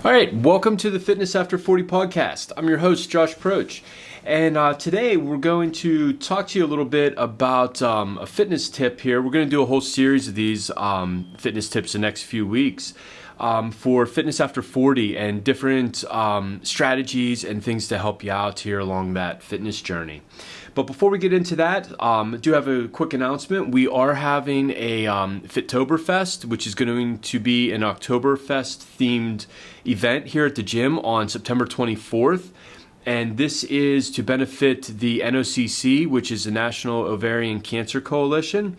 All right, welcome to the Fitness After 40 podcast. I'm your host, Josh Proch, and today we're going to talk to you a little bit about a fitness tip here. We're going to do a whole series of these fitness tips the next few weeks for Fitness After 40 and different strategies and things to help you out here along that fitness journey. But before we get into that, I do have a quick announcement. We are having a Fittoberfest, which is going to be an Oktoberfest themed event here at the gym on September 24th. And this is to benefit the NOCC, which is the National Ovarian Cancer Coalition.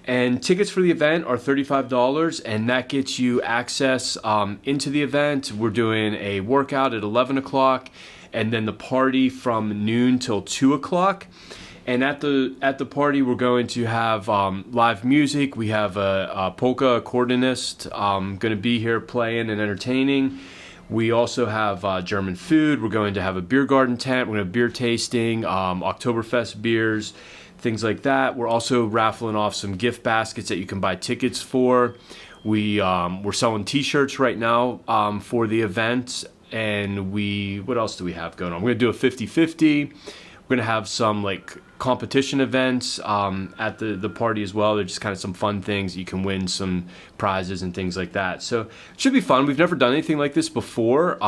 And tickets for the event are $35, and that gets you access into the event. We're doing a workout at 11 o'clock, and then the party from noon till 2 o'clock. And at the party, we're going to have live music. We have a polka accordionist going to be here playing and entertaining. We also have German food. We're going to have a beer garden tent. We're going to have beer tasting, Oktoberfest beers, things like that. We're also raffling off some gift baskets that you can buy tickets for. We're selling t-shirts right now for the event. And what else do we have going on? We're going to do a 50-50. We're going to have some competition events at the party as well. They're just kind of some fun things. You can win some prizes and things like that. So it should be fun. We've never done anything like this before.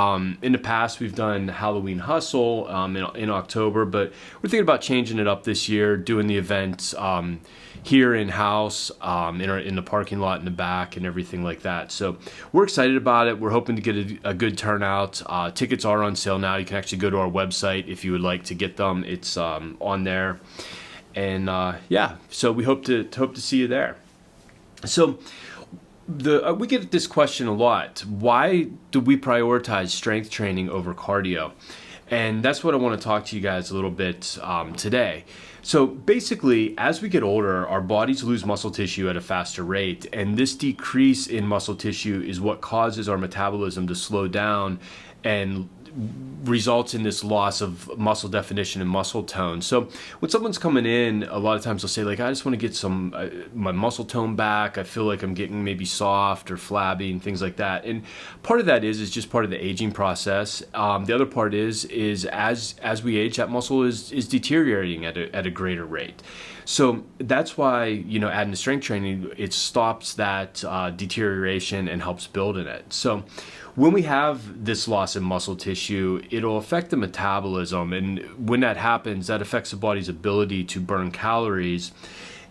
In the past, we've done Halloween Hustle in October, but we're thinking about changing it up this year, doing the event here in-house, in the parking lot in the back and everything like that. So we're excited about it. We're hoping to get a good turnout. Tickets are on sale now. You can actually go to our website if you would like to get them. It's on there. And so we hope to see you there. So we get this question a lot. Why do we prioritize strength training over cardio? And that's what I want to talk to you guys a little bit today. So basically, as we get older, our bodies lose muscle tissue at a faster rate, and this decrease in muscle tissue is what causes our metabolism to slow down and results in this loss of muscle definition and muscle tone. So when someone's coming in, a lot of times they'll say I just want to get some my muscle tone back. I feel like I'm getting maybe soft or flabby and things like that. And part of that is just part of the aging process. The other part is as we age, that muscle is deteriorating at a greater rate. So that's why, adding to strength training, it stops that deterioration and helps build in it. So when we have this loss in muscle tissue, it'll affect the metabolism. And when that happens, that affects the body's ability to burn calories.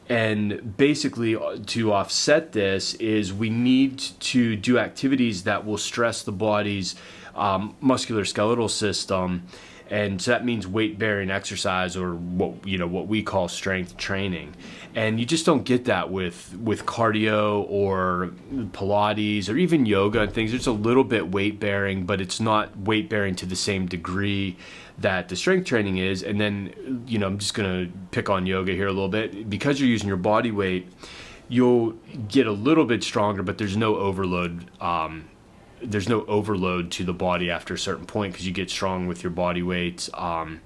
And basically, to offset this is we need to do activities that will stress the body's musculoskeletal system. And so that means weight-bearing exercise, or what we call strength training. And you just don't get that with cardio or Pilates or even yoga and things. It's a little bit weight-bearing, but it's not weight-bearing to the same degree that the strength training is. And then, I'm just going to pick on yoga here a little bit. Because you're using your body weight, you'll get a little bit stronger, but there's no overload. There's no overload to the body after a certain point because you get strong with your body weight, and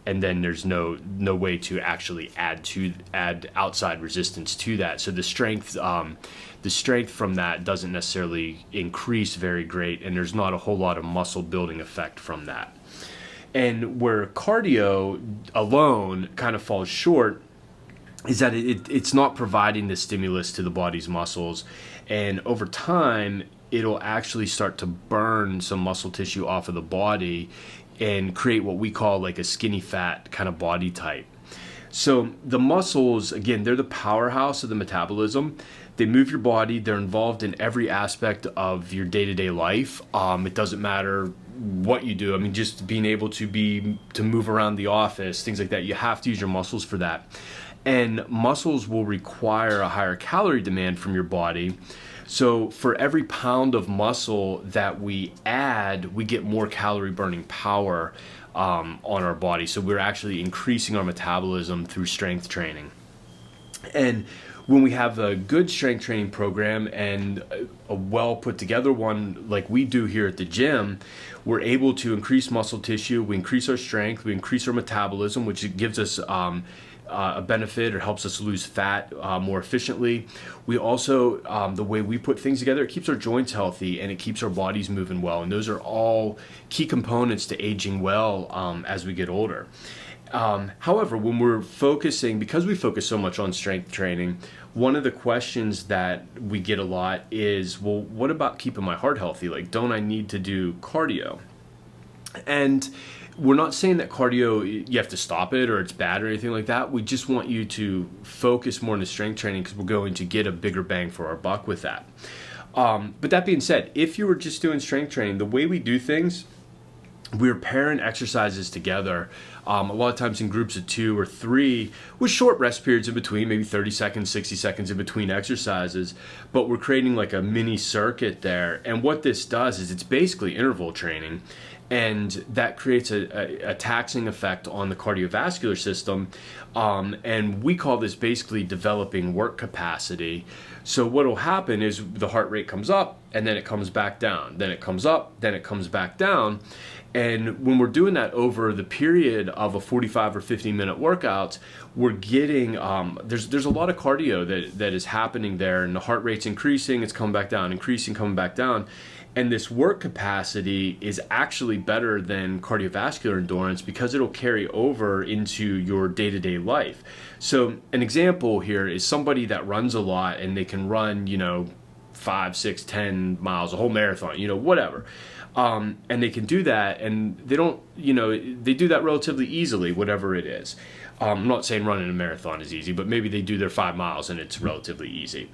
then there's no way to actually add outside resistance to that. So the strength from that doesn't necessarily increase very great, and there's not a whole lot of muscle building effect from that. And where cardio alone kind of falls short is that it's not providing the stimulus to the body's muscles, and over time it'll actually start to burn some muscle tissue off of the body and create what we call a skinny fat kind of body type. So the muscles, again, they're the powerhouse of the metabolism. They move your body. They're involved in every aspect of your day-to-day life. It doesn't matter what you do. I mean, just being able to move around the office, things like that. You have to use your muscles for that. And muscles will require a higher calorie demand from your body. So for every pound of muscle that we add, we get more calorie burning power on our body. So we're actually increasing our metabolism through strength training. And when we have a good strength training program and a well put together one like we do here at the gym, we're able to increase muscle tissue, we increase our strength, we increase our metabolism, which gives us a benefit or helps us lose fat more efficiently. We also, the way we put things together, it keeps our joints healthy and it keeps our bodies moving well. And those are all key components to aging well as we get older. However, when we're focusing, because we focus so much on strength training, one of the questions that we get a lot is, well, what about keeping my heart healthy? Like, don't I need to do cardio? And we're not saying that cardio, you have to stop it or it's bad or anything like that. We just want you to focus more on the strength training because we're going to get a bigger bang for our buck with that. But that being said, if you were just doing strength training, the way we do things, we're pairing exercises together, a lot of times in groups of 2 or 3 with short rest periods in between, maybe 30 seconds, 60 seconds in between exercises, but we're creating like a mini circuit there. And what this does is it's basically interval training, and that creates a taxing effect on the cardiovascular system, and we call this basically developing work capacity. So what will happen is the heart rate comes up and then it comes back down, then it comes up, then it comes back down. And when we're doing that over the period of a 45 or 50-minute workout, we're getting, there's a lot of cardio that is happening there, and the heart rate's increasing, it's coming back down, increasing, coming back down. And this work capacity is actually better than cardiovascular endurance because it'll carry over into your day-to-day life. So an example here is somebody that runs a lot and they can run, 5, 6, 10 miles, a whole marathon, whatever. And they can do that, and they don't, they do that relatively easily, whatever it is. I'm not saying running a marathon is easy, but maybe they do their 5 miles and it's relatively easy.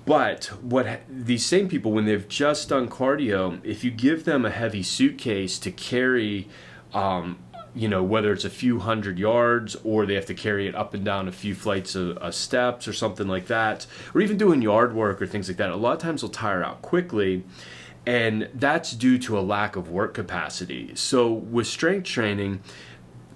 But what these same people, when they've just done cardio, if you give them a heavy suitcase to carry, whether it's a few hundred yards or they have to carry it up and down a few flights of steps or something like that, or even doing yard work or things like that, a lot of times they'll tire out quickly. And that's due to a lack of work capacity. So with strength training,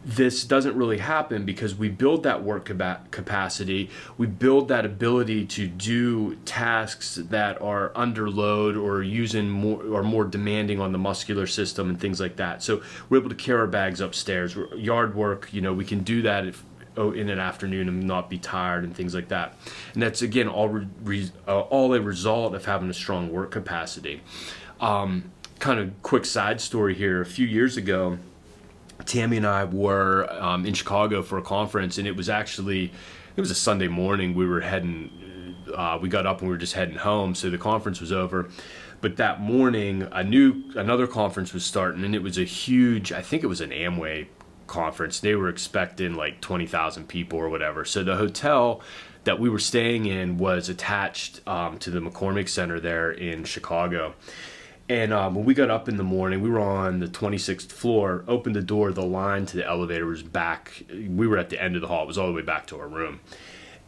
this doesn't really happen because we build that work capacity, we build that ability to do tasks that are under load or using more demanding on the muscular system and things like that. So we're able to carry our bags upstairs. Yard work, we can do that in an afternoon and not be tired and things like that. And that's, again, all a result of having a strong work capacity. Kind of quick side story here. A few years ago, Tammy and I were in Chicago for a conference, and it was a Sunday morning. We were we got up and we were just heading home, so the conference was over. But that morning, another conference was starting, and it was a huge, I think it was an Amway conference. They were expecting like 20,000 people or whatever. So the hotel that we were staying in was attached to the McCormick Center there in Chicago. And when we got up in the morning, we were on the 26th floor, opened the door, the line to the elevator was back. We were at the end of the hall. It was all the way back to our room.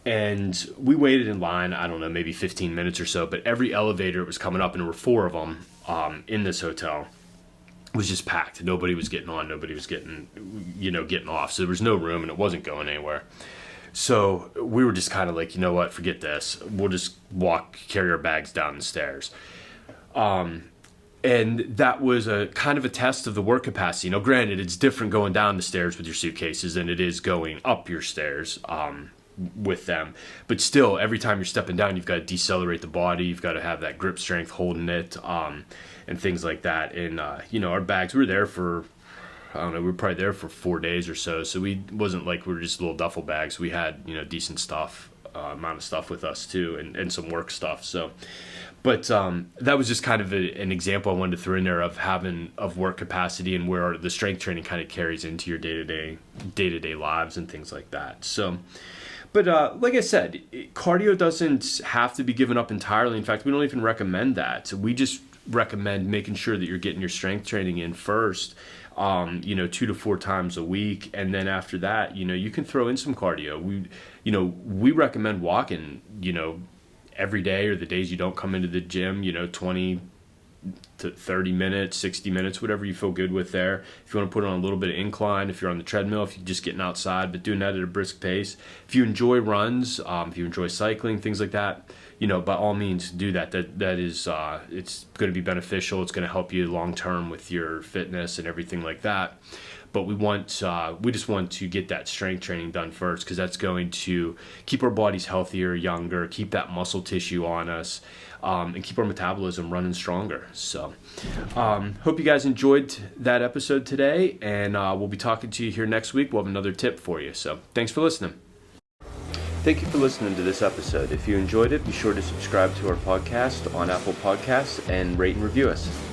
And we waited in line, I don't know, maybe 15 minutes or so, but every elevator was coming up, and there were 4 of them in this hotel. It was just packed. Nobody was getting on. Nobody was getting off. So there was no room, and it wasn't going anywhere. So we were just kind of like, you know what, forget this. We'll just carry our bags down the stairs. And that was a kind of a test of the work capacity. Now, granted, it's different going down the stairs with your suitcases than it is going up your stairs with them. But still, every time you're stepping down, you've got to decelerate the body. You've got to have that grip strength holding it and things like that. And, our bags, we were there for, we were probably there for 4 days or so. So we wasn't like we were just little duffel bags. We had, decent stuff, amount of stuff with us too, and some work stuff. So, but that was just kind of an example I wanted to throw in there of work capacity and where the strength training kind of carries into your day-to-day lives and things like that. So, but like I said, cardio doesn't have to be given up entirely. In fact, we don't even recommend that. We just recommend making sure that you're getting your strength training in first, 2 to 4 times a week. And then after that, you can throw in some cardio. We recommend walking, every day or the days you don't come into the gym, 20, to 30 minutes, 60 minutes, whatever you feel good with there. If you want to put on a little bit of incline, if you're on the treadmill, if you're just getting outside, but doing that at a brisk pace. If you enjoy runs, if you enjoy cycling, things like that, by all means do that. That is, it's going to be beneficial. It's going to help you long term with your fitness and everything like that. But we just want to get that strength training done first, because that's going to keep our bodies healthier, younger, keep that muscle tissue on us, and keep our metabolism running stronger. So hope you guys enjoyed that episode today, and we'll be talking to you here next week. We'll have another tip for you. So thanks for listening. Thank you for listening to this episode. If you enjoyed it, be sure to subscribe to our podcast on Apple Podcasts and rate and review us.